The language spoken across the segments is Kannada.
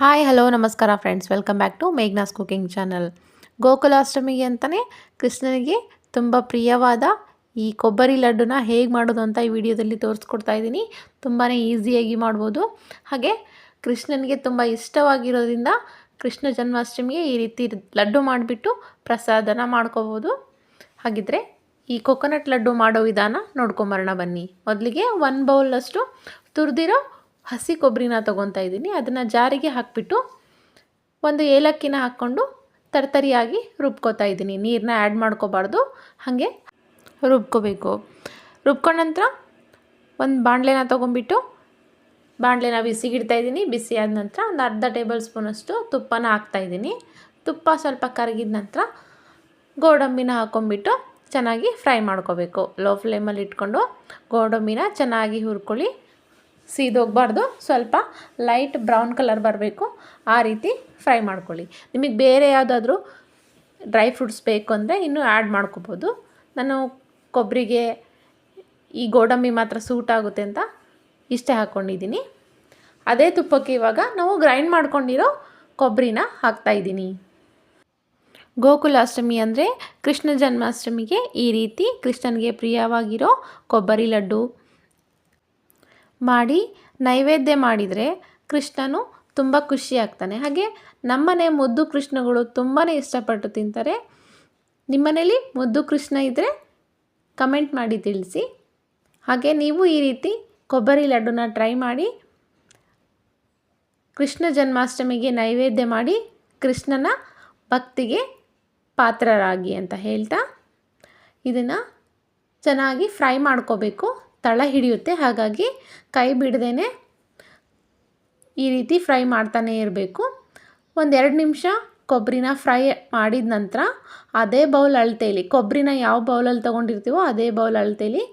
ಹಾಯ್ ಹಲೋ ನಮಸ್ಕಾರ friends, welcome back to Meghna's cooking channel. ಗೋಕುಲಾಷ್ಟಮಿಗೆ ಅಂತಲೇ ಕೃಷ್ಣನಿಗೆ ತುಂಬ ಪ್ರಿಯವಾದ ಈ ಕೊಬ್ಬರಿ ಲಡ್ಡುನ ಹೇಗೆ ಮಾಡೋದು ಅಂತ ಈ ವಿಡಿಯೋದಲ್ಲಿ ತೋರಿಸ್ಕೊಡ್ತಾ ಇದ್ದೀನಿ. ತುಂಬಾ ಈಸಿಯಾಗಿ ಮಾಡ್ಬೋದು. ಹಾಗೆ ಕೃಷ್ಣನಿಗೆ ತುಂಬ ಇಷ್ಟವಾಗಿರೋದ್ರಿಂದ ಕೃಷ್ಣ ಜನ್ಮಾಷ್ಟಮಿಗೆ ಈ ರೀತಿ ಲಡ್ಡು ಮಾಡಿಬಿಟ್ಟು ಪ್ರಸಾದನ ಮಾಡ್ಕೋಬೋದು. ಹಾಗಿದ್ರೆ ಈ ಕೊಕೊನಟ್ ಲಡ್ಡು ಮಾಡೋ ವಿಧಾನ ನೋಡ್ಕೊಂಬರೋಣ ಬನ್ನಿ. ಮೊದಲಿಗೆ 1 ಬೌಲಷ್ಟು ತುರಿದಿರೋ ಹಸಿ ಕೊಬ್ಬರಿನ ತೊಗೊತಾ ಇದ್ದೀನಿ. ಅದನ್ನು ಜಾರಿಗೆ ಹಾಕಿಬಿಟ್ಟು ಒಂದು ಏಲಕ್ಕಿನ ಹಾಕ್ಕೊಂಡು ತರ್ತರಿಯಾಗಿ ರುಬ್ಕೋತಾ ಇದ್ದೀನಿ. ನೀರನ್ನ ಆ್ಯಡ್ ಮಾಡ್ಕೋಬಾರ್ದು, ಹಾಗೆ ರುಬ್ಕೋಬೇಕು. ರುಬ್ಕೊಂಡ ನಂತರ ಒಂದು ಬಾಣಲೆನ ತೊಗೊಂಬಿಟ್ಟು ಬಾಣಲೆನ ಬಿಸಿಗಿಡ್ತಾ ಇದ್ದೀನಿ. ಬಿಸಿ ಆದ ನಂತರ ಒಂದು ಅರ್ಧ ಟೇಬಲ್ ಸ್ಪೂನಷ್ಟು ತುಪ್ಪನ ಹಾಕ್ತಾಯಿದ್ದೀನಿ. ತುಪ್ಪ ಸ್ವಲ್ಪ ಕರಗಿದ ನಂತರ ಗೋಡಂಬಿನ ಹಾಕ್ಕೊಂಬಿಟ್ಟು ಚೆನ್ನಾಗಿ ಫ್ರೈ ಮಾಡ್ಕೋಬೇಕು. ಲೋ ಫ್ಲೇಮಲ್ಲಿ ಇಟ್ಕೊಂಡು ಗೋಡಂಬಿನ ಚೆನ್ನಾಗಿ ಹುರ್ಕೊಳ್ಳಿ. ಸೀದೋಗಬಾರ್ದು, ಸ್ವಲ್ಪ ಲೈಟ್ ಬ್ರೌನ್ ಕಲರ್ ಬರಬೇಕು, ಆ ರೀತಿ ಫ್ರೈ ಮಾಡ್ಕೊಳ್ಳಿ. ನಿಮಗೆ ಬೇರೆ ಯಾವುದಾದ್ರೂ ಡ್ರೈ ಫ್ರೂಟ್ಸ್ ಬೇಕು ಅಂದರೆ ಇನ್ನೂ ಆ್ಯಡ್ ಮಾಡ್ಕೋಬೋದು. ನಾನು ಕೊಬ್ಬರಿಗೆ ಈ ಗೋಡಂಬಿ ಮಾತ್ರ ಸೂಟ್ ಆಗುತ್ತೆ ಅಂತ ಇಷ್ಟೇ ಹಾಕ್ಕೊಂಡಿದ್ದೀನಿ. ಅದೇ ತುಪ್ಪಕ್ಕೆ ಇವಾಗ ನಾವು ಗ್ರೈಂಡ್ ಮಾಡ್ಕೊಂಡಿರೋ ಕೊಬ್ಬರಿನ ಹಾಕ್ತಾಯಿದ್ದೀನಿ. ಗೋಕುಲಾಷ್ಟಮಿ ಅಂದರೆ ಕೃಷ್ಣ ಜನ್ಮಾಷ್ಟಮಿಗೆ ಈ ರೀತಿ ಕೃಷ್ಣನಿಗೆ ಪ್ರಿಯವಾಗಿರೋ ಕೊಬ್ಬರಿ ಲಡ್ಡು ಮಾಡಿ ನೈವೇದ್ಯ ಮಾಡಿದರೆ ಕೃಷ್ಣನು ತುಂಬ ಖುಷಿ ಆಗ್ತಾನೆ. ಹಾಗೆ ನಮ್ಮನೆ ಮುದ್ದು ಕೃಷ್ಣಗಳು ತುಂಬಾ ಇಷ್ಟಪಟ್ಟು ತಿಂತಾರೆ. ನಿಮ್ಮನೇಲಿ ಮುದ್ದು ಕೃಷ್ಣ ಇದ್ದರೆ ಕಮೆಂಟ್ ಮಾಡಿ ತಿಳಿಸಿ. ಹಾಗೆ ನೀವು ಈ ರೀತಿ ಕೊಬ್ಬರಿ ಲಡ್ಡುನ ಟ್ರೈ ಮಾಡಿ ಕೃಷ್ಣ ಜನ್ಮಾಷ್ಟಮಿಗೆ ನೈವೇದ್ಯ ಮಾಡಿ ಕೃಷ್ಣನ ಭಕ್ತಿಗೆ ಪಾತ್ರರಾಗಿ ಅಂತ ಹೇಳ್ತಾ ಇದನ್ನು ಚೆನ್ನಾಗಿ ಫ್ರೈ ಮಾಡ್ಕೋಬೇಕು. ತಳ ಹಿಡಿಯುತ್ತೆ, ಹಾಗಾಗಿ ಕೈ ಬಿಡದೇನೆ ಈ ರೀತಿ ಫ್ರೈ ಮಾಡ್ತಾನೇ ಇರಬೇಕು. 1-2 ನಿಮಿಷ ಕೊಬ್ಬರಿನ ಫ್ರೈ ಮಾಡಿದ ನಂತರ ಅದೇ ಬೌಲ್ ಅಳತೆಯಲ್ಲಿ, ಕೊಬ್ಬರಿನ ಯಾವ ಬೌಲಲ್ಲಿ ತೊಗೊಂಡಿರ್ತೀವೋ ಅದೇ ಬೌಲ್ ಅಳತೆಯಲ್ಲಿ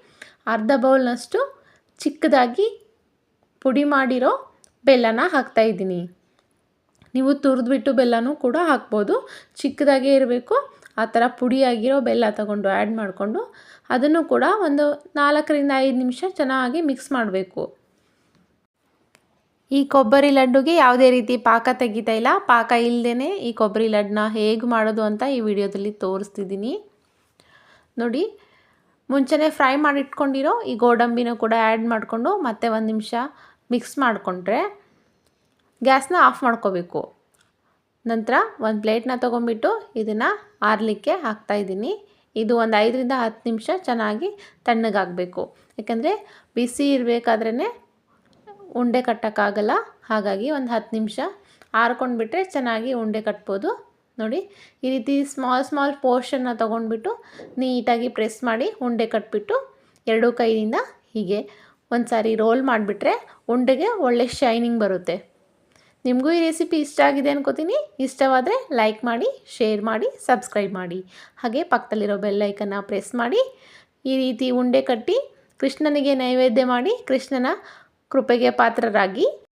ಅರ್ಧ ಬೌಲ್ನಷ್ಟು ಚಿಕ್ಕದಾಗಿ ಪುಡಿ ಮಾಡಿರೋ ಬೆಲ್ಲನ ಹಾಕ್ತಾಯಿದ್ದೀನಿ. ನೀವು ತುರಿದ್ಬಿಟ್ಟು ಬೆಲ್ಲನೂ ಕೂಡ ಹಾಕ್ಬೋದು. ಚಿಕ್ಕದಾಗೇ ಇರಬೇಕು. ಆ ಥರ ಪುಡಿಯಾಗಿರೋ ಬೆಲ್ಲ ತಗೊಂಡು ಆ್ಯಡ್ ಮಾಡಿಕೊಂಡು ಅದನ್ನು ಕೂಡ ಒಂದು 4-5 ನಿಮಿಷ ಚೆನ್ನಾಗಿ ಮಿಕ್ಸ್ ಮಾಡಬೇಕು. ಈ ಕೊಬ್ಬರಿ ಲಡ್ಡುಗೆ ಯಾವುದೇ ರೀತಿ ಪಾಕ ತೆಗಿತಾ ಇಲ್ಲ. ಪಾಕ ಇಲ್ಲದೇ ಈ ಕೊಬ್ಬರಿ ಲಡ್ಡನ್ನ ಹೇಗೆ ಮಾಡೋದು ಅಂತ ಈ ವಿಡಿಯೋದಲ್ಲಿ ತೋರಿಸ್ತಿದ್ದೀನಿ ನೋಡಿ. ಮುಂಚೆನೇ ಫ್ರೈ ಮಾಡಿಟ್ಕೊಂಡಿರೋ ಈ ಗೋಡಂಬಿನ ಕೂಡ ಆ್ಯಡ್ ಮಾಡಿಕೊಂಡು ಮತ್ತೆ 1 ನಿಮಿಷ ಮಿಕ್ಸ್ ಮಾಡಿಕೊಂಡ್ರೆ ಗ್ಯಾಸ್ನ ಆಫ್ ಮಾಡ್ಕೋಬೇಕು. ನಂತರ ಒಂದು ಪ್ಲೇಟ್ನ ತೊಗೊಂಬಿಟ್ಟು ಇದನ್ನು ಆರಲಿಕ್ಕೆ ಹಾಕ್ತಾಯಿದ್ದೀನಿ. ಇದು ಒಂದು 5-10 ನಿಮಿಷ ಚೆನ್ನಾಗಿ ತಣ್ಣಗಾಗಬೇಕು. ಯಾಕಂದರೆ ಬಿಸಿ ಇರಬೇಕಾದ್ರೇ ಉಂಡೆ ಕಟ್ಟೋಕ್ಕಾಗಲ್ಲ. ಹಾಗಾಗಿ ಒಂದು 10 ನಿಮಿಷ ಆರ್ಕೊಂಡ್ಬಿಟ್ರೆ ಚೆನ್ನಾಗಿ ಉಂಡೆ ಕಟ್ಬೋದು. ನೋಡಿ, ಈ ರೀತಿ ಸ್ಮಾಲ್ ಪೋರ್ಷನ್ನ ತೊಗೊಂಡ್ಬಿಟ್ಟು ನೀಟಾಗಿ ಪ್ರೆಸ್ ಮಾಡಿ ಉಂಡೆ ಕಟ್ಬಿಟ್ಟು 2 ಕೈಯಿಂದ ಹೀಗೆ ಒಂದು ಸಾರಿ ರೋಲ್ ಮಾಡಿಬಿಟ್ರೆ ಉಂಡೆಗೆ ಒಳ್ಳೆ ಶೈನಿಂಗ್ ಬರುತ್ತೆ. ನಿಮಗೂ ಈ ರೆಸಿಪಿ ಇಷ್ಟ ಆಗಿದೆ ಅನ್ಕೋತೀನಿ. ಇಷ್ಟವಾದರೆ ಲೈಕ್ ಮಾಡಿ, ಶೇರ್ ಮಾಡಿ, ಸಬ್ಸ್ಕ್ರೈಬ್ ಮಾಡಿ. ಹಾಗೆ ಪಕ್ಕದಲ್ಲಿರೋ ಬೆಲ್ ಐಕನ್ನ ಪ್ರೆಸ್ ಮಾಡಿ ಈ ರೀತಿ ಉಂಡೆ ಕಟ್ಟಿ ಕೃಷ್ಣನಿಗೆ ನೈವೇದ್ಯ ಮಾಡಿ ಕೃಷ್ಣನ ಕೃಪೆಗೆ ಪಾತ್ರರಾಗಿ.